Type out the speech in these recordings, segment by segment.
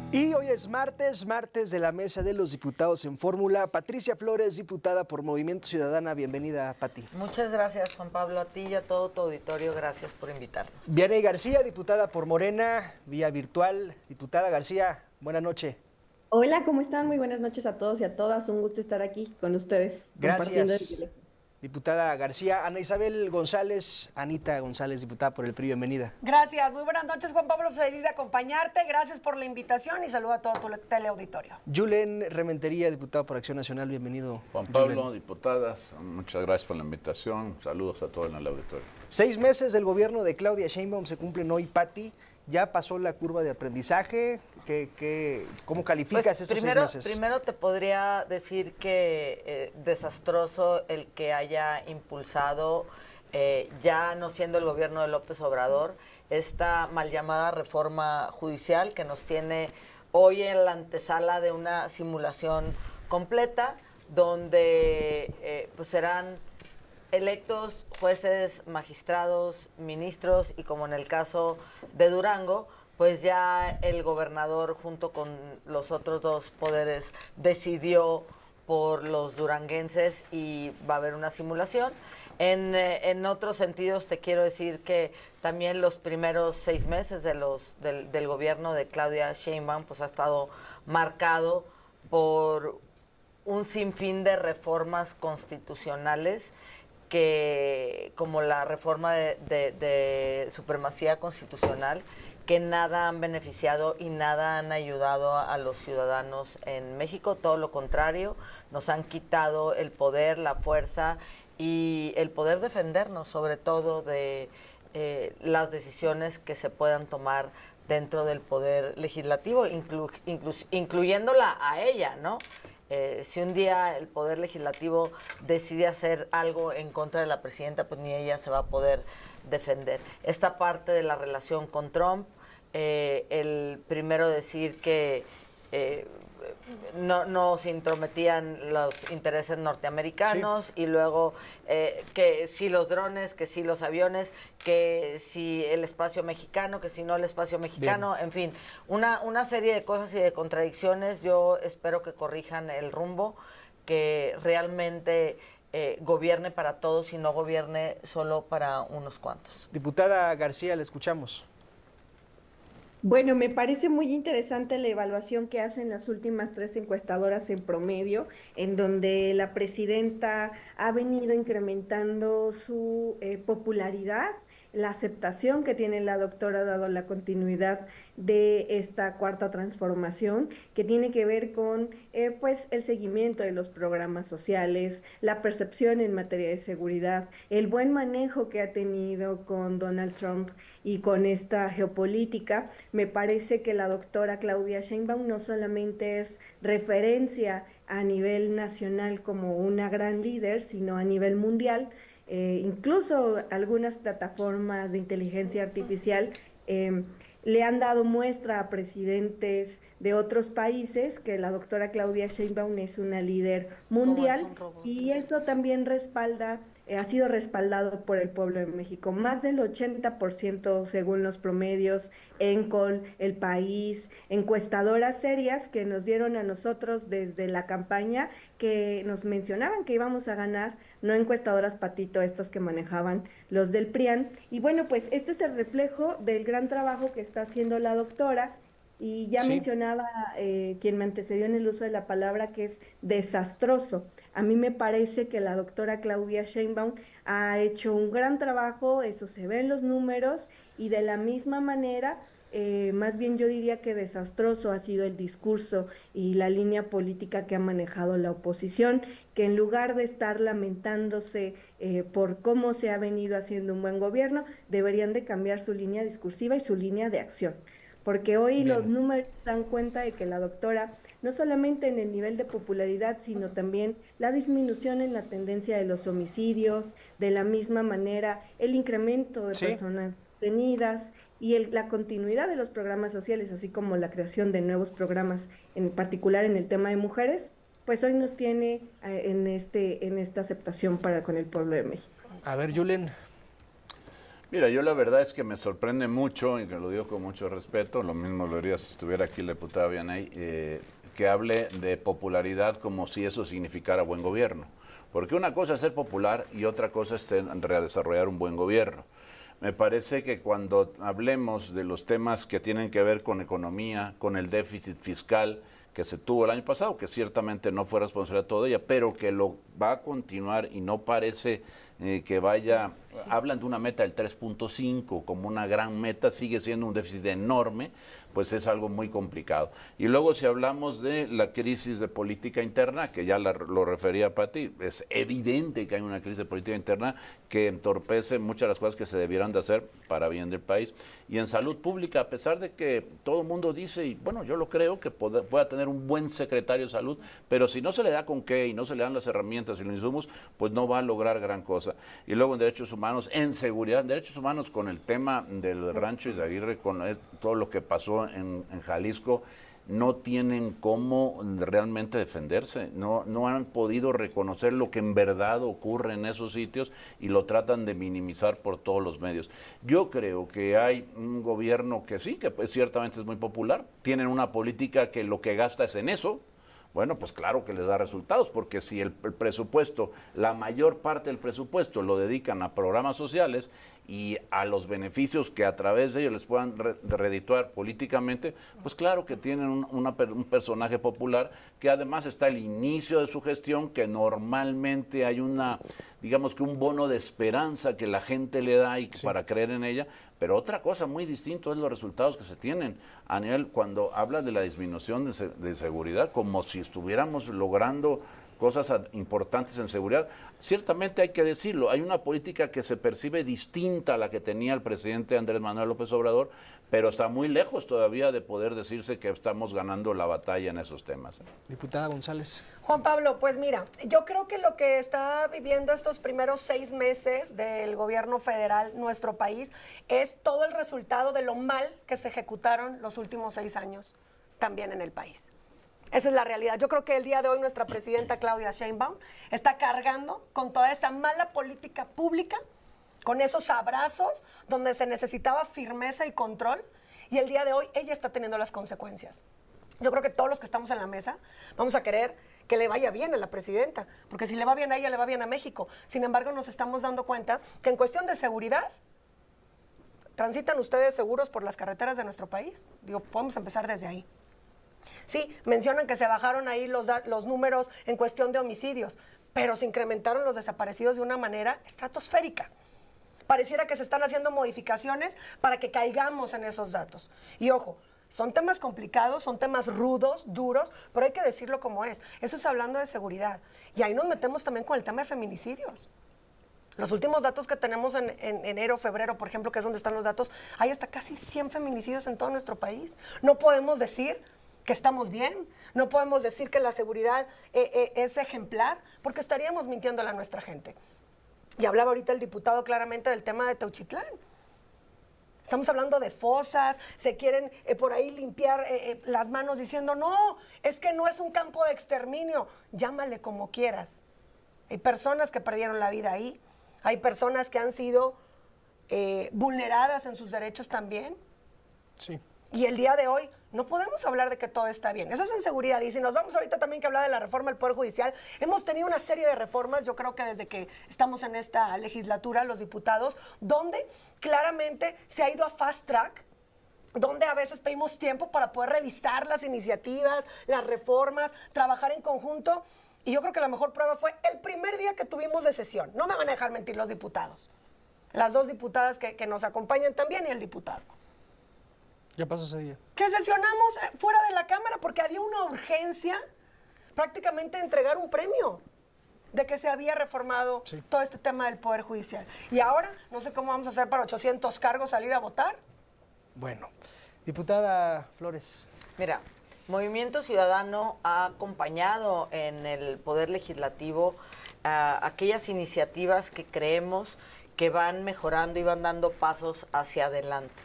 Y hoy es martes de la Mesa de los Diputados en Fórmula. Patricia Flores, diputada por Movimiento Ciudadana, bienvenida, Pati. Muchas gracias, Juan Pablo, a ti y a todo tu auditorio, gracias por invitarnos. Vianey García, diputada por Morena, vía virtual. Diputada García, buena noche. Hola, ¿cómo están? Muy buenas noches a todos y a todas. Un gusto estar aquí con ustedes. Compartiendo el Gracias, teléfono. diputada García. Ana Isabel González, Anita González, diputada por el PRI, bienvenida. Gracias, muy buenas noches, Juan Pablo, feliz de acompañarte, gracias por la invitación y saludo a todo tu teleauditorio. Julen Rementería, diputado por Acción Nacional, bienvenido. Juan Pablo, Julen. diputadas, muchas gracias por la invitación, saludos a todos en el auditorio. 6 meses del gobierno de Claudia Sheinbaum se cumplen hoy, Pati. ¿Ya pasó la curva de aprendizaje? ¿Cómo calificas Pues esos primero, 6 meses? Primero te podría decir que desastroso el que haya impulsado, ya no siendo el gobierno de López Obrador, esta mal llamada reforma judicial que nos tiene hoy en la antesala de una simulación completa, donde pues serán electos jueces, magistrados, ministros y, como en el caso de Durango, pues ya el gobernador junto con los otros dos poderes decidió por los duranguenses y va a haber una simulación. En otros sentidos te quiero decir que también los primeros 6 meses del gobierno de Claudia Sheinbaum pues ha estado marcado por un sinfín de reformas constitucionales que, como la reforma de supremacía constitucional, que nada han beneficiado y nada han ayudado a los ciudadanos en México, todo lo contrario, nos han quitado el poder, la fuerza y el poder defendernos, sobre todo de las decisiones que se puedan tomar dentro del poder legislativo, incluyéndola a ella, ¿no? Si un día el Poder Legislativo decide hacer algo en contra de la presidenta, pues ni ella se va a poder defender. Esta parte de la relación con Trump, el primero decir que no se intrometían los intereses norteamericanos, sí. Y luego que sí los drones, que sí los aviones, que sí el espacio mexicano, que sí no el espacio mexicano, bien. En fin, una serie de cosas y de contradicciones. Yo espero que corrijan el rumbo, que realmente gobierne para todos y no gobierne solo para unos cuantos. Diputada García, le escuchamos. Bueno, me parece muy interesante la evaluación que hacen las últimas 3 encuestadoras en promedio, en donde la presidenta ha venido incrementando su popularidad, la aceptación que tiene la doctora dado la continuidad de esta cuarta transformación, que tiene que ver con pues el seguimiento de los programas sociales, la percepción en materia de seguridad, el buen manejo que ha tenido con Donald Trump y con esta geopolítica. Me parece que la doctora Claudia Sheinbaum no solamente es referencia a nivel nacional como una gran líder, sino a nivel mundial. Incluso algunas plataformas de inteligencia artificial le han dado muestra a presidentes de otros países que la doctora Claudia Sheinbaum es una líder mundial, y eso también ha sido respaldado por el pueblo de México. Más del 80% según los promedios, ENCOL, El País, encuestadoras serias que nos dieron a nosotros desde la campaña, que nos mencionaban que íbamos a ganar, no encuestadoras patito, estas que manejaban los del PRIAN. Y bueno, pues esto es el reflejo del gran trabajo que está haciendo la doctora. Y ya mencionaba quien me antecedió en el uso de la palabra, que es desastroso. A mí me parece que la doctora Claudia Sheinbaum ha hecho un gran trabajo, eso se ve en los números, y de la misma manera, más bien yo diría que desastroso ha sido el discurso y la línea política que ha manejado la oposición, que en lugar de estar lamentándose por cómo se ha venido haciendo un buen gobierno, deberían de cambiar su línea discursiva y su línea de acción. Porque hoy los números dan cuenta de que la doctora, no solamente en el nivel de popularidad, sino también la disminución en la tendencia de los homicidios, de la misma manera el incremento de personas detenidas y la continuidad de los programas sociales, así como la creación de nuevos programas, en particular en el tema de mujeres, pues hoy nos tiene en esta aceptación con el pueblo de México. A ver, Julen. Mira, yo la verdad es que me sorprende mucho, y que lo digo con mucho respeto, lo mismo lo diría si estuviera aquí la diputada Vianey, que hable de popularidad como si eso significara buen gobierno. Porque una cosa es ser popular y otra cosa es desarrollar un buen gobierno. Me parece que cuando hablemos de los temas que tienen que ver con economía, con el déficit fiscal que se tuvo el año pasado, que ciertamente no fue responsable de todo ella, pero que lo va a continuar y no parece que vaya, hablan de una meta del 3.5 como una gran meta, sigue siendo un déficit enorme, pues es algo muy complicado. Y luego si hablamos de la crisis de política interna, que ya lo refería Pati, es evidente que hay una crisis de política interna que entorpece muchas de las cosas que se debieran de hacer para bien del país. Y en salud pública, a pesar de que todo el mundo dice, y bueno, yo lo creo, que pueda tener un buen secretario de salud, pero si no se le da con qué y no se le dan las herramientas y los insumos, pues no va a lograr gran cosa. Y luego en derechos humanos, en seguridad, en derechos humanos con el tema del rancho Izaguirre, con todo lo que pasó en Jalisco, no tienen cómo realmente defenderse, no han podido reconocer lo que en verdad ocurre en esos sitios y lo tratan de minimizar por todos los medios. Yo creo que hay un gobierno que sí, que pues ciertamente es muy popular, tienen una política que lo que gasta es en eso. Bueno, pues claro que les da resultados, porque si el presupuesto, la mayor parte del presupuesto lo dedican a programas sociales y a los beneficios que a través de ellos les puedan redituar políticamente, pues claro que tienen un personaje popular que además está al inicio de su gestión, que normalmente hay digamos que un bono de esperanza que la gente le da y para creer en ella. Pero otra cosa muy distinta es los resultados que se tienen a nivel, cuando habla de la disminución de seguridad, como si estuviéramos logrando cosas importantes en seguridad. Ciertamente hay que decirlo, hay una política que se percibe distinta a la que tenía el presidente Andrés Manuel López Obrador, pero está muy lejos todavía de poder decirse que estamos ganando la batalla en esos temas. Diputada González. Juan Pablo, pues mira, yo creo que lo que está viviendo estos primeros 6 meses del gobierno federal, nuestro país, es todo el resultado de lo mal que se ejecutaron los últimos 6 años también en el país. Esa es la realidad. Yo creo que el día de hoy nuestra presidenta Claudia Sheinbaum está cargando con toda esa mala política pública, con esos abrazos donde se necesitaba firmeza y control, y el día de hoy ella está teniendo las consecuencias. Yo creo que todos los que estamos en la mesa vamos a querer que le vaya bien a la presidenta, porque si le va bien a ella, le va bien a México. Sin embargo, nos estamos dando cuenta que en cuestión de seguridad, ¿transitan ustedes seguros por las carreteras de nuestro país? Digo, podemos empezar desde ahí. Sí, mencionan que se bajaron ahí los números en cuestión de homicidios, pero se incrementaron los desaparecidos de una manera estratosférica. Pareciera que se están haciendo modificaciones para que caigamos en esos datos. Y ojo, son temas complicados, son temas rudos, duros, pero hay que decirlo como es. Eso es hablando de seguridad. Y ahí nos metemos también con el tema de feminicidios. Los últimos datos que tenemos en enero, febrero, por ejemplo, que es donde están los datos, hay hasta casi 100 feminicidios en todo nuestro país. No podemos decir que estamos bien, no podemos decir que la seguridad es ejemplar, porque estaríamos mintiéndole a nuestra gente. Y hablaba ahorita el diputado claramente del tema de Teuchitlán. Estamos hablando de fosas, se quieren por ahí limpiar las manos diciendo, no, es que no es un campo de exterminio, llámale como quieras. Hay personas que perdieron la vida ahí, hay personas que han sido vulneradas en sus derechos también. Sí. Y el día de hoy no podemos hablar de que todo está bien. Eso es inseguridad. Y si nos vamos ahorita también que hablar de la reforma del Poder Judicial, hemos tenido una serie de reformas, yo creo que desde que estamos en esta legislatura, los diputados, donde claramente se ha ido a fast track, donde a veces pedimos tiempo para poder revisar las iniciativas, las reformas, trabajar en conjunto. Y yo creo que la mejor prueba fue el primer día que tuvimos de sesión. No me van a dejar mentir los diputados. Las dos diputadas que nos acompañan también y el diputado. ¿Qué pasó ese día? Que sesionamos fuera de la Cámara porque había una urgencia prácticamente de entregar un premio de que se había reformado todo este tema del Poder Judicial. Y ahora, no sé cómo vamos a hacer para 800 cargos salir a votar. Bueno, diputada Flores. Mira, Movimiento Ciudadano ha acompañado en el Poder Legislativo aquellas iniciativas que creemos que van mejorando y van dando pasos hacia adelante.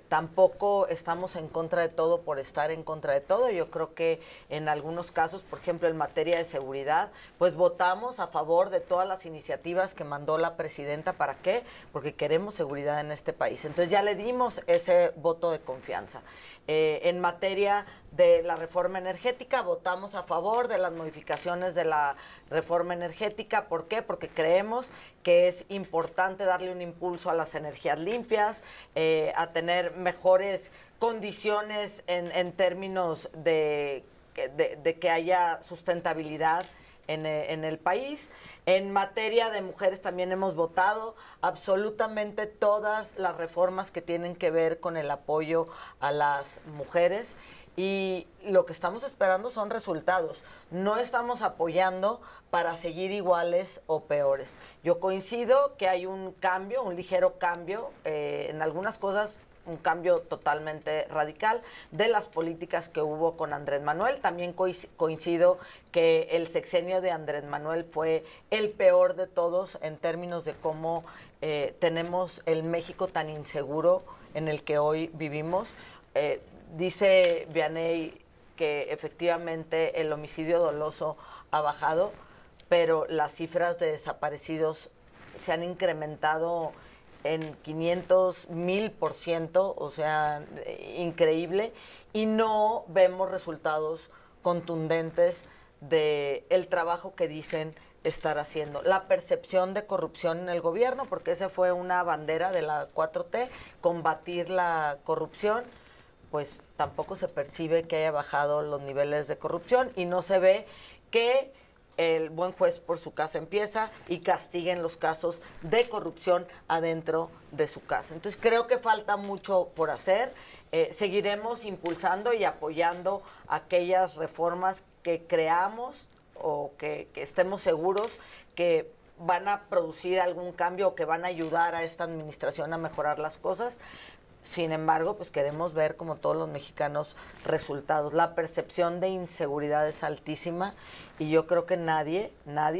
Tampoco estamos en contra de todo por estar en contra de todo. Yo creo que en algunos casos, por ejemplo, en materia de seguridad, pues votamos a favor de todas las iniciativas que mandó la presidenta. ¿Para qué? Porque queremos seguridad en este país. Entonces ya le dimos ese voto de confianza. En materia de la reforma energética, votamos a favor de las modificaciones de la reforma energética. ¿Por qué? Porque creemos que es importante darle un impulso a las energías limpias, a tener mejores condiciones en términos de que haya sustentabilidad en el país. En materia de mujeres también hemos votado absolutamente todas las reformas que tienen que ver con el apoyo a las mujeres, y lo que estamos esperando son resultados. No estamos apoyando para seguir iguales o peores. Yo coincido que hay un cambio, un ligero cambio, en algunas cosas un cambio totalmente radical de las políticas que hubo con Andrés Manuel. También coincido que el sexenio de Andrés Manuel fue el peor de todos en términos de cómo tenemos el México tan inseguro en el que hoy vivimos. Dice Vianey que efectivamente el homicidio doloso ha bajado, pero las cifras de desaparecidos se han incrementado en 500,000%, o sea, increíble, y no vemos resultados contundentes del trabajo que dicen estar haciendo. La percepción de corrupción en el gobierno, porque esa fue una bandera de la 4T, combatir la corrupción, pues tampoco se percibe que haya bajado los niveles de corrupción, y no se ve que el buen juez por su casa empieza y castiguen los casos de corrupción adentro de su casa. Entonces creo que falta mucho por hacer. Seguiremos impulsando y apoyando aquellas reformas que creamos o que estemos seguros que van a producir algún cambio o que van a ayudar a esta administración a mejorar las cosas. Sin embargo, pues queremos ver, como todos los mexicanos, resultados. La percepción de inseguridad es altísima y yo creo que nadie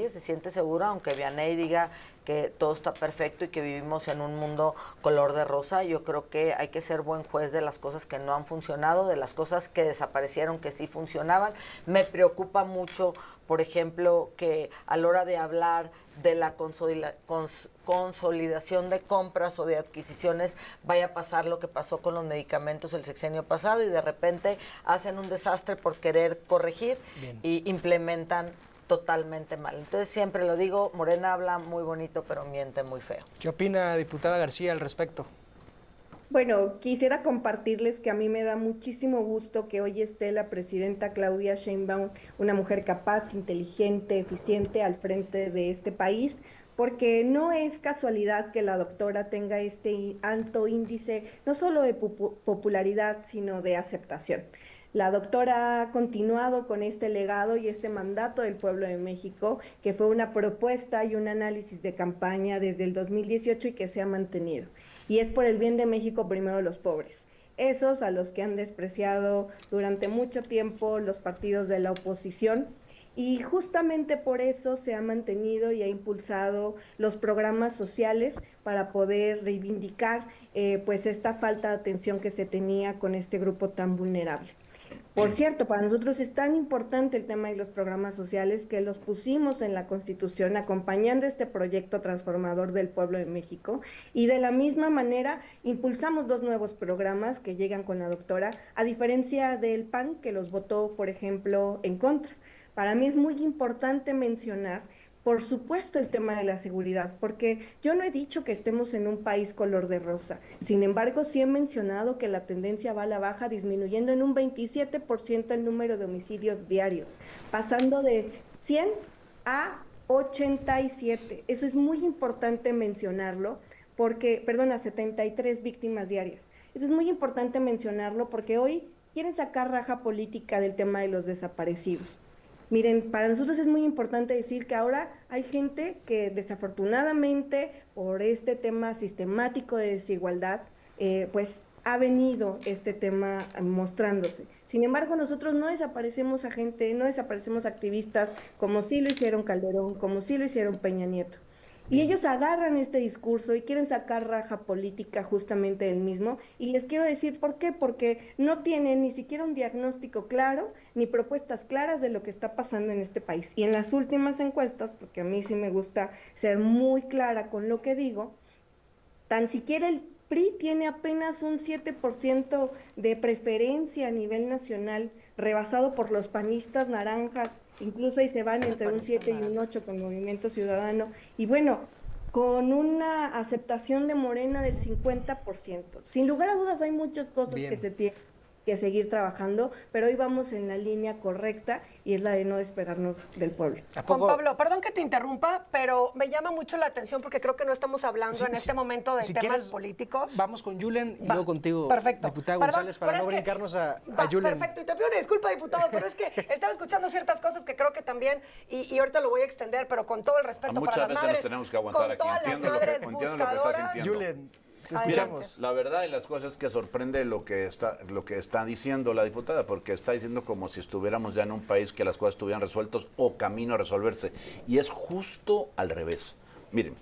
se siente seguro, aunque Vianey diga que todo está perfecto y que vivimos en un mundo color de rosa. Yo creo que hay que ser buen juez de las cosas que no han funcionado, de las cosas que desaparecieron, que sí funcionaban. Me preocupa mucho, por ejemplo, que a la hora de hablar de la consolidación de compras o de adquisiciones vaya a pasar lo que pasó con los medicamentos el sexenio pasado, y de repente hacen un desastre por querer corregir. Bien. Y implementan totalmente mal. Entonces siempre lo digo, Morena habla muy bonito pero miente muy feo. ¿Qué opina, diputada García, al respecto? Bueno, quisiera compartirles que a mí me da muchísimo gusto que hoy esté la presidenta Claudia Sheinbaum, una mujer capaz, inteligente, eficiente al frente de este país, porque no es casualidad que la doctora tenga este alto índice, no solo de popularidad, sino de aceptación. La doctora ha continuado con este legado y este mandato del pueblo de México, que fue una propuesta y un análisis de campaña desde el 2018 y que se ha mantenido. Y es por el bien de México primero los pobres, esos a los que han despreciado durante mucho tiempo los partidos de la oposición. Y justamente por eso se ha mantenido y ha impulsado los programas sociales para poder reivindicar pues esta falta de atención que se tenía con este grupo tan vulnerable. Por cierto, para nosotros es tan importante el tema de los programas sociales que los pusimos en la Constitución acompañando este proyecto transformador del pueblo de México, y de la misma manera impulsamos 2 nuevos programas que llegan con la doctora, a diferencia del PAN, que los votó, por ejemplo, en contra. Para mí es muy importante mencionar, por supuesto, el tema de la seguridad, porque yo no he dicho que estemos en un país color de rosa. Sin embargo, sí he mencionado que la tendencia va a la baja, disminuyendo en un 27% el número de homicidios diarios, pasando de 100 a 87. Eso es muy importante mencionarlo, porque, a 73 víctimas diarias. Eso es muy importante mencionarlo porque hoy quieren sacar raja política del tema de los desaparecidos. Miren, para nosotros es muy importante decir que ahora hay gente que desafortunadamente por este tema sistemático de desigualdad, pues ha venido este tema mostrándose. Sin embargo, nosotros no desaparecemos a gente, no desaparecemos activistas como sí lo hicieron Calderón, como sí lo hicieron Peña Nieto. Y ellos agarran este discurso y quieren sacar raja política justamente del mismo. Y les quiero decir por qué, porque no tienen ni siquiera un diagnóstico claro, ni propuestas claras de lo que está pasando en este país. Y en las últimas encuestas, porque a mí sí me gusta ser muy clara con lo que digo, tan siquiera el PRI tiene apenas un 7% de preferencia a nivel nacional, rebasado por los panistas naranjas, incluso ahí se van entre un 7 y un 8 con Movimiento Ciudadano, y bueno, con una aceptación de Morena del 50%. Sin lugar a dudas hay muchas cosas Bien. que se tienen que seguir trabajando, pero hoy vamos en la línea correcta y es la de no despegarnos del pueblo. ¿A Juan poco? Pablo, perdón que te interrumpa, pero me llama mucho la atención porque creo que no estamos hablando Sí, en este momento de si temas quieres, políticos. Vamos con Julen y Va, luego contigo, perfecto. diputada Perdón, González, para pero no es que- brincarnos a Va, Julen. Perfecto, y te pido una disculpa, diputado, pero es que estaba escuchando ciertas cosas que creo que también, y ahorita lo voy a extender, pero con todo el respeto para Muchas las veces madres. nos tenemos que aguantar con aquí. todas las Entiendo lo que madres entiendo lo que estás buscadoras. sintiendo. Julen, te Adelante. escuchamos. La verdad y las cosas es que sorprende lo que está diciendo la diputada, porque está diciendo como si estuviéramos ya en un país que las cosas estuvieran resueltas o camino a resolverse. Y es justo al revés. Miren,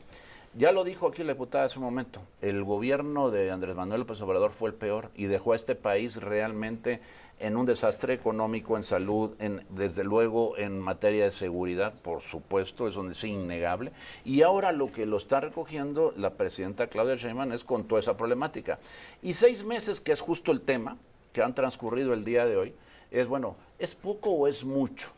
ya lo dijo aquí la diputada hace un momento, el gobierno de Andrés Manuel López Obrador fue el peor y dejó a este país realmente en un desastre económico, en salud, desde luego en materia de seguridad, por supuesto, eso es innegable. Y ahora lo que lo está recogiendo la presidenta Claudia Sheinbaum es con toda esa problemática. Y 6 meses, que es justo el tema que han transcurrido el día de hoy, es bueno, ¿es poco o es mucho?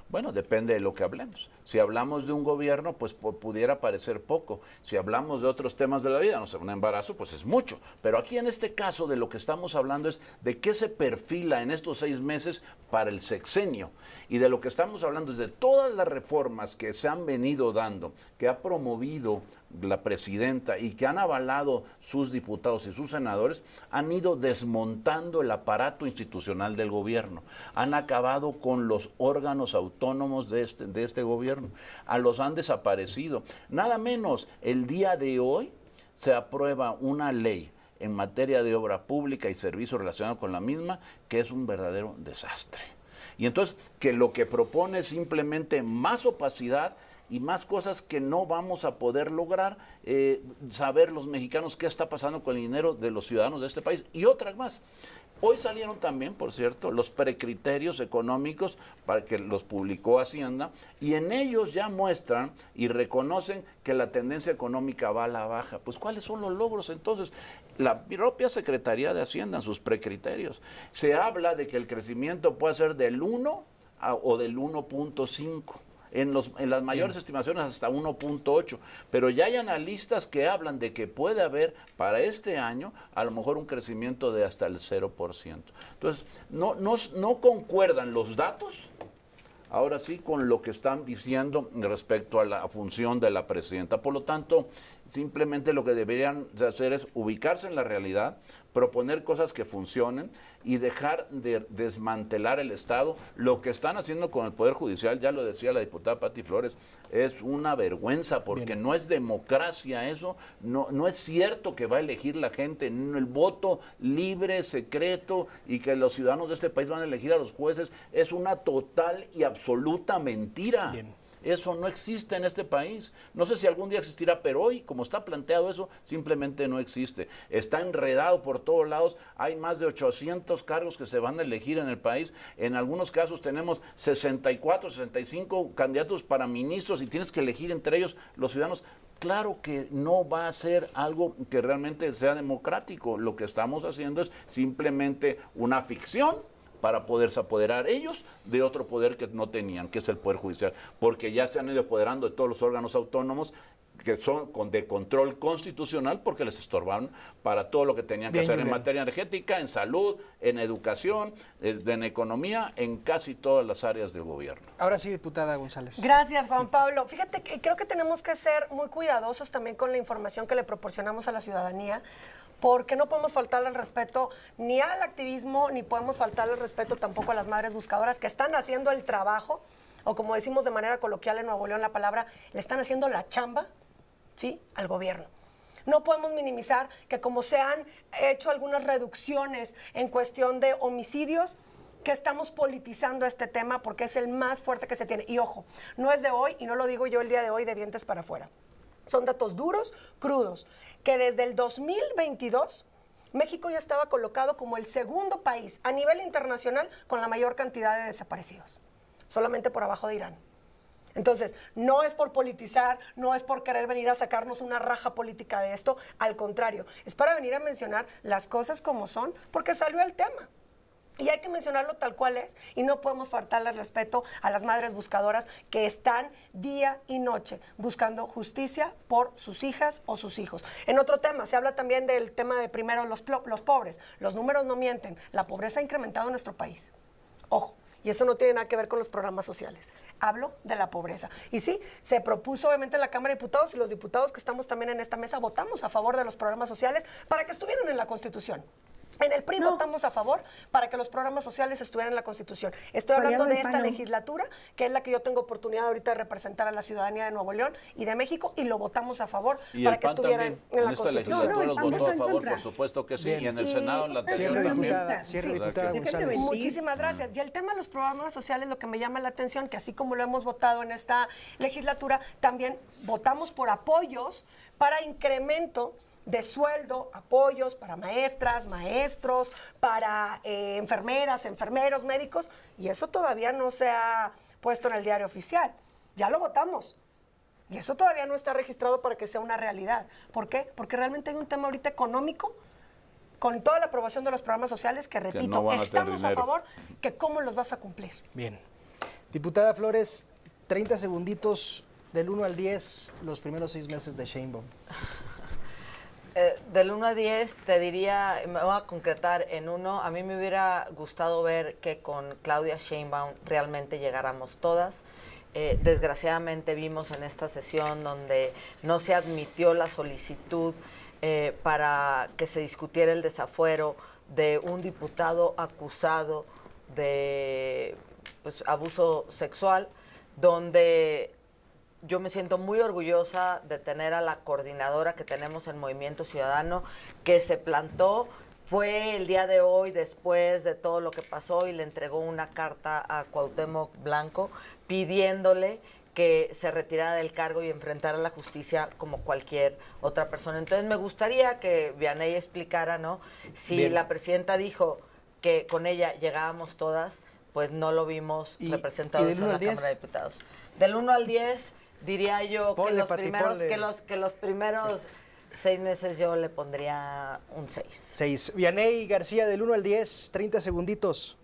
Bueno, depende de lo que hablemos. Si hablamos de un gobierno, pues pudiera parecer poco. Si hablamos de otros temas de la vida, no sé, un embarazo, pues es mucho. Pero aquí en este caso de lo que estamos hablando es de qué se perfila en estos 6 meses para el sexenio. Y de lo que estamos hablando es de todas las reformas que se han venido dando, que ha promovido la presidenta y que han avalado sus diputados y sus senadores, han ido desmontando el aparato institucional del gobierno. Han acabado con los órganos autónomos de este gobierno. Los han desaparecido. Nada menos, el día de hoy se aprueba una ley en materia de obra pública y servicios relacionados con la misma, que es un verdadero desastre. Y entonces, que lo que propone es simplemente más opacidad y más cosas que no vamos a poder lograr saber los mexicanos qué está pasando con el dinero de los ciudadanos de este país. Y otras más. Hoy salieron también, por cierto, los precriterios económicos para que los publicó Hacienda y en ellos ya muestran y reconocen que la tendencia económica va a la baja. Pues ¿cuáles son los logros entonces? La propia Secretaría de Hacienda en sus precriterios se habla de que el crecimiento puede ser del 1 o del 1.5. En las mayores estimaciones hasta 1.8, pero ya hay analistas que hablan de que puede haber para este año a lo mejor un crecimiento de hasta el 0%. Entonces, no concuerdan los datos, ahora sí, con lo que están diciendo respecto a la función de la presidenta. Por lo tanto, simplemente lo que deberían hacer es ubicarse en la realidad, proponer cosas que funcionen y dejar de desmantelar el Estado. Lo que están haciendo con el Poder Judicial, ya lo decía la diputada Pati Flores, es una vergüenza porque no es democracia eso, no es cierto que va a elegir la gente, el voto libre, secreto y que los ciudadanos de este país van a elegir a los jueces es una total y absoluta mentira. Bien. Eso no existe en este país. No sé si algún día existirá, pero hoy, como está planteado eso, simplemente no existe. Está enredado por todos lados. Hay más de 800 cargos que se van a elegir en el país. En algunos casos tenemos 64, 65 candidatos para ministros y tienes que elegir entre ellos los ciudadanos. Claro que no va a ser algo que realmente sea democrático. Lo que estamos haciendo es simplemente una ficción para poderse apoderar ellos de otro poder que no tenían, que es el Poder Judicial, porque ya se han ido apoderando de todos los órganos autónomos que son de control constitucional porque les estorbaron para todo lo que tenían que hacer en materia energética, en salud, en educación, en economía, en casi todas las áreas del gobierno. Ahora sí, diputada González. Gracias, Juan Pablo. Fíjate que creo que tenemos que ser muy cuidadosos también con la información que le proporcionamos a la ciudadanía, porque no podemos faltarle el respeto ni al activismo, ni podemos faltarle el respeto tampoco a las madres buscadoras que están haciendo el trabajo, o como decimos de manera coloquial en Nuevo León la palabra, le están haciendo la chamba, ¿sí?, al gobierno. No podemos minimizar que como se han hecho algunas reducciones en cuestión de homicidios, que estamos politizando este tema porque es el más fuerte que se tiene. Y ojo, no es de hoy, y no lo digo yo el día de hoy de dientes para afuera. Son datos duros, crudos, que desde el 2022 México ya estaba colocado como el segundo país a nivel internacional con la mayor cantidad de desaparecidos, solamente por abajo de Irán. Entonces, no es por politizar, no es por querer venir a sacarnos una raja política de esto, al contrario, es para venir a mencionar las cosas como son, porque salió el tema. Y hay que mencionarlo tal cual es, y no podemos faltarle respeto a las madres buscadoras que están día y noche buscando justicia por sus hijas o sus hijos. En otro tema, se habla también del tema de primero los pobres. Los números no mienten, la pobreza ha incrementado en nuestro país. Ojo. Y esto no tiene nada que ver con los programas sociales. Hablo de la pobreza. Y sí, se propuso obviamente en la Cámara de Diputados y los diputados que estamos también en esta mesa votamos a favor de los programas sociales para que estuvieran en la Constitución. En el PRI votamos a favor para que los programas sociales estuvieran en la Constitución. Estoy hablando de esta legislatura, que es la que yo tengo oportunidad ahorita de representar a la ciudadanía de Nuevo León y de México, y lo votamos a favor para que estuvieran en la Constitución. En esta legislatura los votó a favor, por supuesto que sí, y en el Senado, en la anterior también. Cierre, diputada González. Muchísimas gracias. Y el tema de los programas sociales, lo que me llama la atención, que así como lo hemos votado en esta legislatura, también votamos por apoyos para incremento de sueldo, apoyos para maestras, maestros, para enfermeras, enfermeros, médicos, y eso todavía no se ha puesto en el diario oficial. Ya lo votamos. Y eso todavía no está registrado para que sea una realidad. ¿Por qué? Porque realmente hay un tema ahorita económico con toda la aprobación de los programas sociales que, repito, no estamos a favor, que cómo los vas a cumplir. Bien. Diputada Flores, 30 segunditos del 1 al 10, los primeros 6 meses de Sheinbaum. Del 1 a 10 te diría, me voy a concretar en 1, a mí me hubiera gustado ver que con Claudia Sheinbaum realmente llegáramos todas. Desgraciadamente vimos en esta sesión donde no se admitió la solicitud para que se discutiera el desafuero de un diputado acusado de abuso sexual, donde yo me siento muy orgullosa de tener a la coordinadora que tenemos en Movimiento Ciudadano, que se plantó, fue el día de hoy después de todo lo que pasó y le entregó una carta a Cuauhtémoc Blanco pidiéndole que se retirara del cargo y enfrentara la justicia como cualquier otra persona. Entonces me gustaría que Vianey explicara, ¿no? Si Bien. la presidenta dijo que con ella llegábamos todas, pues no lo vimos representados en la Cámara de Diputados. Del 1 al 10 diría yo que los primeros 6 meses yo le pondría un 6. 6. Vianey García, del 1 al 10, 30 segunditos.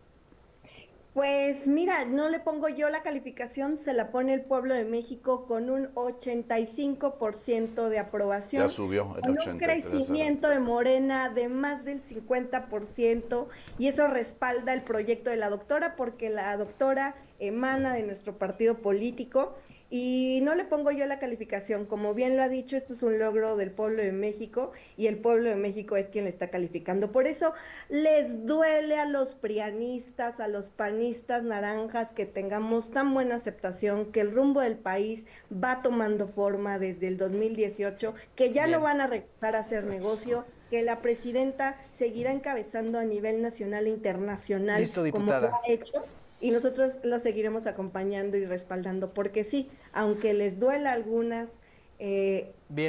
Pues mira, no le pongo yo la calificación, se la pone el pueblo de México con un 85% de aprobación. Ya subió el con 83%. Un crecimiento de Morena de más del 50%, y eso respalda el proyecto de la doctora, porque la doctora emana de nuestro partido político. Y no le pongo yo la calificación, como bien lo ha dicho, esto es un logro del pueblo de México y el pueblo de México es quien le está calificando. Por eso les duele a los prianistas, a los panistas naranjas que tengamos tan buena aceptación, que el rumbo del país va tomando forma desde el 2018, que ya no van a regresar a hacer negocio, que la presidenta seguirá encabezando a nivel nacional e internacional. Listo, diputada. Como lo ha hecho. Y nosotros lo seguiremos acompañando y respaldando, porque sí, aunque les duela a algunas,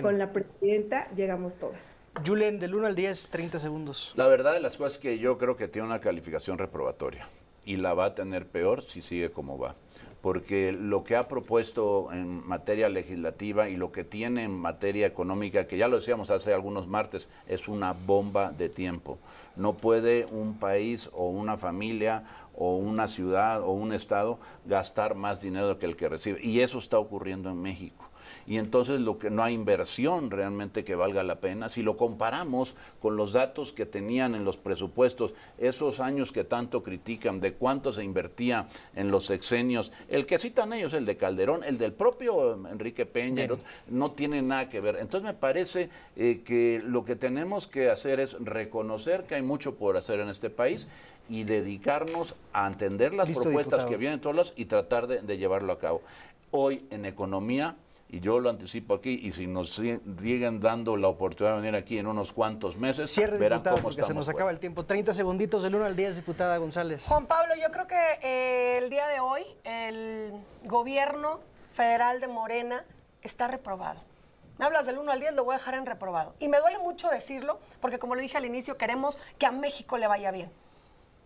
con la presidenta llegamos todas. Julen, del 1 al 10, 30 segundos. La verdad de las cosas es que yo creo que tiene una calificación reprobatoria y la va a tener peor si sigue como va. Porque lo que ha propuesto en materia legislativa y lo que tiene en materia económica, que ya lo decíamos hace algunos martes, es una bomba de tiempo. No puede un país o una familia o una ciudad o un estado gastar más dinero que el que recibe. Y eso está ocurriendo en México. Y entonces lo que no hay inversión realmente que valga la pena. Si lo comparamos con los datos que tenían en los presupuestos, esos años que tanto critican, de cuánto se invertía en los sexenios, el que citan ellos, el de Calderón, el del propio Enrique Peña, no tiene nada que ver. Entonces me parece que lo que tenemos que hacer es reconocer que hay mucho por hacer en este país y dedicarnos a entender las propuestas diputado. que vienen todas y tratar de llevarlo a cabo. Hoy en economía, y yo lo anticipo aquí, y si nos siguen dando la oportunidad de venir aquí en unos cuantos meses, Cierre, verán diputado, cómo porque estamos. se nos acaba el tiempo. 30 segunditos del 1 al 10, diputada González. Juan Pablo, yo creo que el día de hoy el gobierno federal de Morena está reprobado. Me hablas del 1 al 10, lo voy a dejar en reprobado. Y me duele mucho decirlo, porque como lo dije al inicio, queremos que a México le vaya bien.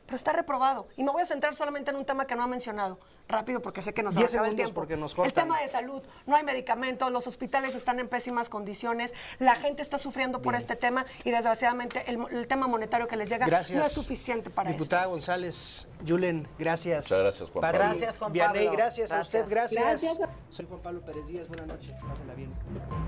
Pero está reprobado. Y me voy a centrar solamente en un tema que no ha mencionado. Rápido, porque sé que nos 10 acaba el segundos tiempo. porque nos El cortan. tema de salud. No hay medicamentos, los hospitales están en pésimas condiciones, la gente está sufriendo por este tema y desgraciadamente el tema monetario que les llega Gracias. no es suficiente para eso. Diputada González, Yulen, gracias. Muchas gracias, Juan Pati, Pablo. Gracias, Juan Vianey, Pablo. gracias a usted, Gracias. gracias. Soy Juan Pablo Pérez Díaz, buenas noches, pásenla bien.